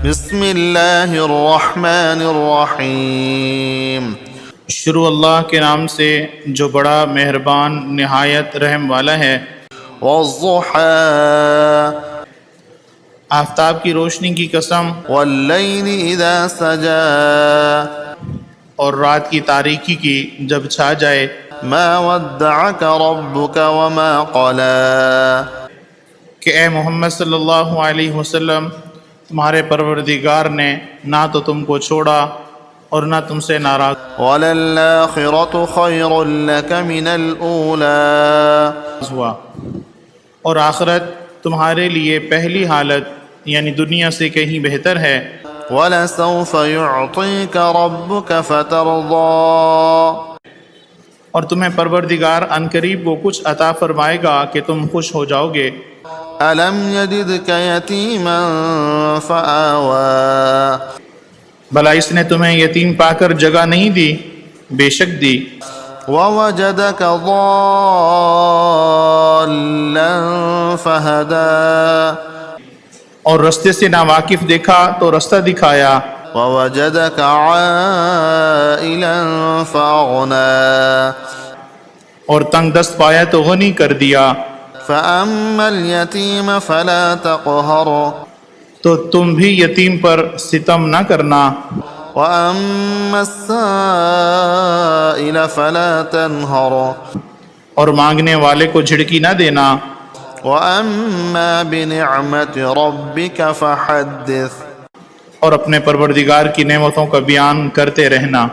بسم اللہ الرحمن الرحیم۔ شروع اللہ کے نام سے جو بڑا مہربان نہایت رحم والا ہے۔ والضحى آفتاب کی روشنی کی قسم، واللیل اذا سجى اور رات کی تاریکی کی جب چھا جائے۔ ما ودعك ربك وما قلى کہ اے محمد صلی اللہ علیہ وسلم، تمہارے پروردگار نے نہ تو تم کو چھوڑا اور نہ تم سے ناراض وَلَلْآخِرَةُ خَيْرٌ لَكَ مِنَ الْأُولَى ہوا، اور آخرت تمہارے لیے پہلی حالت یعنی دنیا سے کہیں بہتر ہے۔ وَلَسَوْفَ يُعْطِيكَ رَبُّكَ فَتَرْضَى اور تمہیں پروردگار عنقریب وہ کچھ عطا فرمائے گا کہ تم خوش ہو جاؤ گے۔ أَلَمْ يَجِدْكَ يَتِيمًا فَآوَى بھلا اس نے تمہیں یتیم پا کر جگہ نہیں دی؟ بے شک دی۔ وَوَجَدَكَ ضَالًّا فَهَدَى اور رستے سے ناواقف دیکھا تو رستہ دکھایا۔ وَوَجَدَكَ عَائِلًا فَأَغْنَى اور تنگ دست پایا تو غنی کر دیا۔ فَأَمَّا الْيَتِيمَ فَلَا تَقْهَرْ تو تم بھی یتیم پر ستم نہ کرنا۔ وَأَمَّا السَّائِلَ فَلَا تَنْهَرْ اور مانگنے والے کو جھڑکی نہ دینا۔ وَأَمَّا بِنِعْمَةِ رَبِّكَ فَحَدِّثْ اور اپنے پروردگار کی نعمتوں کا بیان کرتے رہنا۔